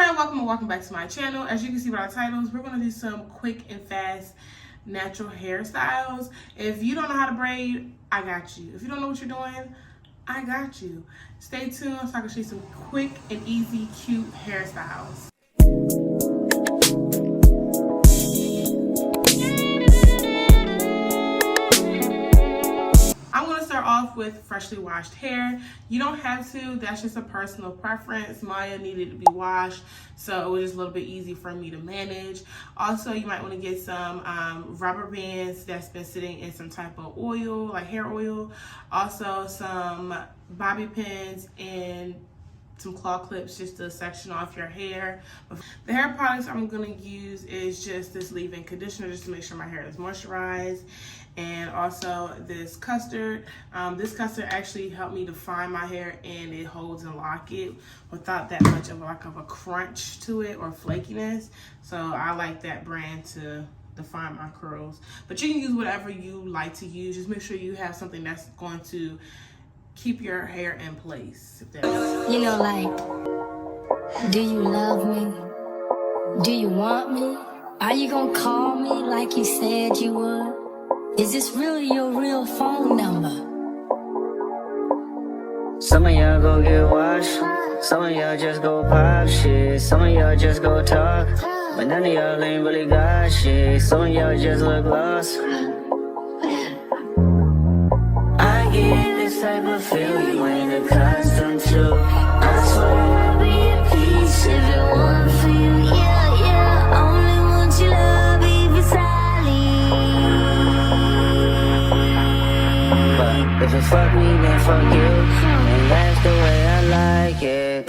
friend, welcome and welcome back to my channel. As you can see by our titles, we're going to do some quick and fast natural hairstyles. If you don't know how to braid, I got you. If you don't know what you're doing, I got you. Stay tuned so I can show you some quick and easy, cute hairstyles. I'm going to start off with freshly washed hair. You don't have to, that's just a personal preference. Maya needed to be washed, so it was just a little bit easy for me to manage. Also, you might want to get some rubber bands that's been sitting in some type of oil, like hair oil. Also, some bobby pins and some claw clips just to section off your hair. The hair products I'm going to use is just this leave-in conditioner just to make sure my hair is moisturized, and also this custard. This custard actually helped me define my hair, and it holds and lock it without that much of a crunch to it or flakiness. So I like that brand to define my curls. But you can use whatever you like to use. Just make sure you have something that's going to keep your hair in place. You know, like, do you love me? Do you want me? Are you gonna call me like you said you would? Is this really your real phone number? Some of y'all go get washed, some of y'all just go pop shit, some of y'all just go talk, but none of y'all ain't really got shit. Some of y'all just look lost. I get this type of feel you ain't accustomed to. I swear I'll be at peace if it weren't for you. Yeah, yeah, only want your love if it's solid. But if you fuck me, then fuck you, and that's the way I like it.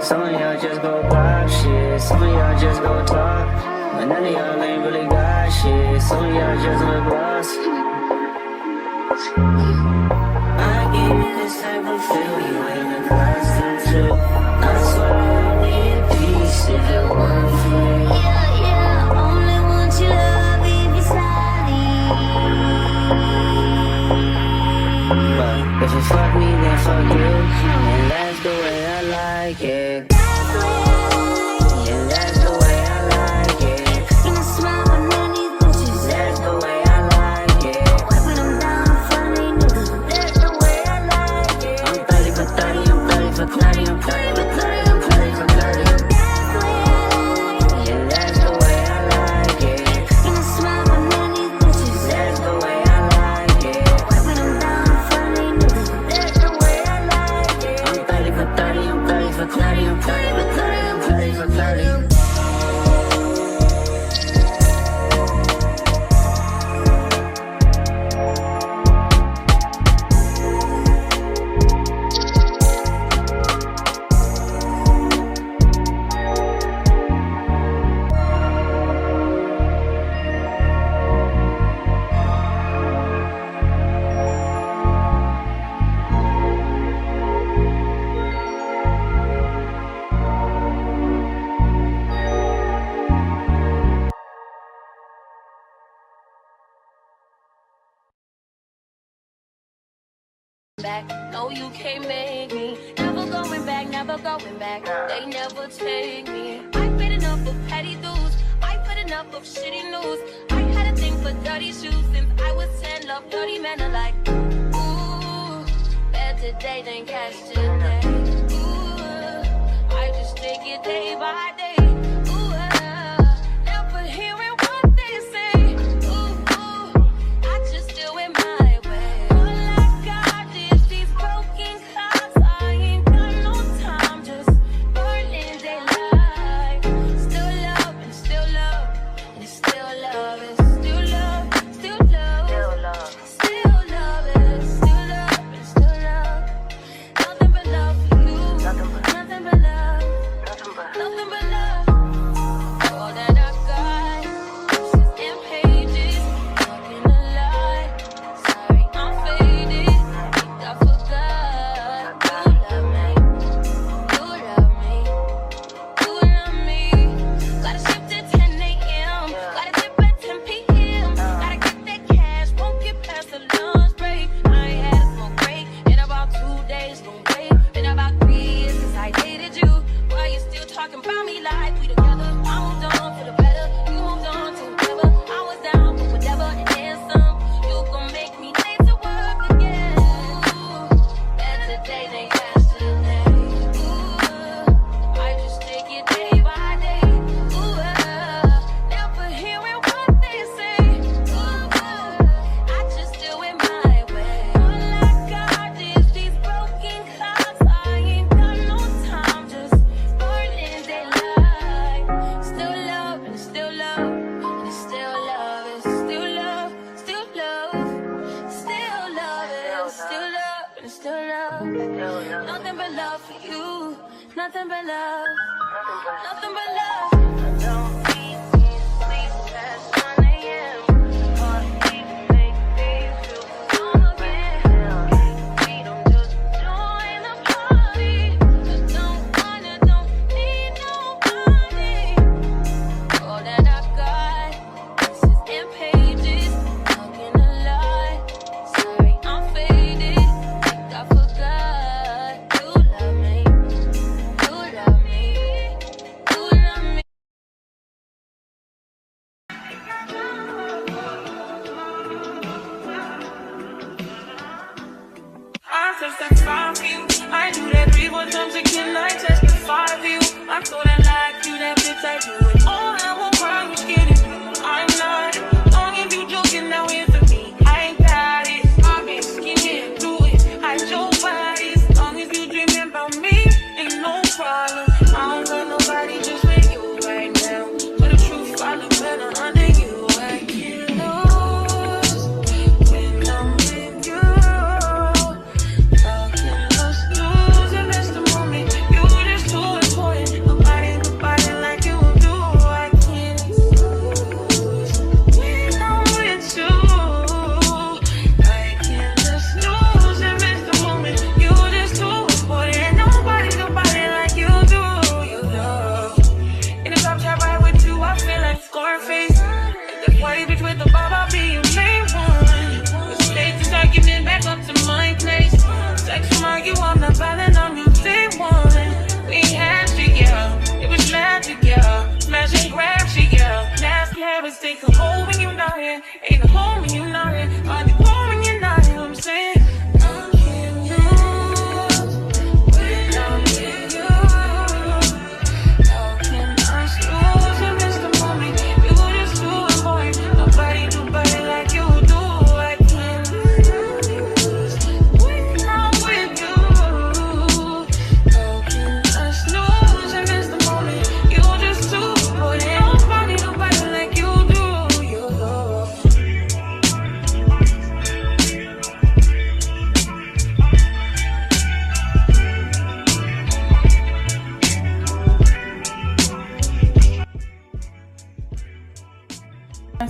Some of y'all just go pop shit, some of y'all just go talk, but none of y'all ain't really got shit. Some of y'all just look lost. I give you this type of feel you ain't accustomed to. I swear I'll be at peace if it weren't for you. Yeah, yeah, only want your love if it's solid. But if you fuck me, then fuck you, and that's the way I like it. back. No, you can't make me. Never going back, never going back. They never take me. I've been enough of petty dudes. I've been enough of shitty news. I had a thing for dirty shoes since I was 10. Love dirty men alike. Ooh, better day than cash today. Ooh, I just take it day by day. Ooh, never hearing what they say. Ooh, I just do it my way. All I got is these broken clouds. I ain't got no time, just burning daylight. Still love and still love and it's still love. It's still love, still love, still love. It's still love and still love. Nothing but love for you. Nothing but love. Nothing but love. All that I got is in pages. Talking a lie. Sorry, I'm faded. Think I forgot. You love me. You love me. You love me. Gotta shift at 10 a.m. Gotta dip at 10 p.m. Gotta get that cash. Won't get past the lunch break. I ain't had a smoke break in about 2 days. Don't wait. Been about 3 years since I dated you. Why you still talking about me like we together? I moved on for the better. You moved on to whatever. I was down for whatever and then some. You gon' make me late to work again. Ooh, better day than yesterday. Ooh, I just take it day by day. Ooh, never hearing what they say. Ooh, I just do it my way. All I got is these broken clouds. I ain't got no time, just burning daylight. Still love and still love and it's still love. It's still love, still love, still love. It's still love and it's still love. Nothing but love for you. Nothing but love. Nothing but love. Don't leave me sleep past 1 a.m. Heartbeat make me feel strong again. Freedom just join the party. I don't need nobody. All that I got, this is in pages. Talking a lie. Sorry, I'm faded. Think I forgot. You love me. You love me. You love me. I testify for you. I do that 3 more times again. I testify for you. I'm so that like you, that bitch I do it. All I won't cry, you scared of you. I'm not. Long as you joking, now it's for me. I ain't got it. I've been skinny do it. I your body. As long as you dreaming about me, ain't no problem. I don't got nobody just with you right now. But the truth, I look better under you. I can't lose when I'm with you. How can us lose and miss the moment? You just too important. Nobody like you do. I can't lose when I'm with you. I can't just lose and miss the moment. You just too important. Nobody like you do. You do. In the top top ride with you, I feel like Scarface. The party bitch with the bob, I'll be your main one. Mistakes just argument back up to my place. Sex from argue, I'm not violent on you, day one. We had you, yeah. It was magic, yeah. Smash and grab shit, yeah. Nasty habits take a hold when you're not here. Ain't a home when you're not here. I'll be home when you're not here, I'm saying. I can't lose when I'm with you. How can I lose and miss the moment? You just too important. Nobody like you do. I can't lose when I'm with you. How can I snooze and miss the moment? You just too important. Nobody like you do. You do.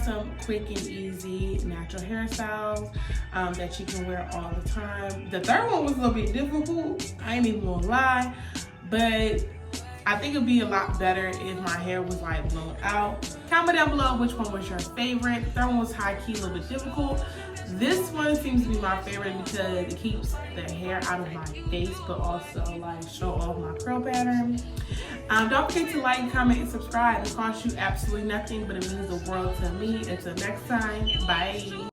Some quick and easy natural hairstyles that you can wear all the time. The third one was a little bit difficult, I ain't even gonna lie, but I think it'd be a lot better if my hair was like blown out. Comment down below which one was your favorite. The third one was high key, a little bit difficult, This one seems to be my favorite because it keeps the hair out of my face, but also like show off my curl pattern. Don't forget to like, comment, and subscribe. It costs you absolutely nothing, but it means the world to me. Until next time, bye.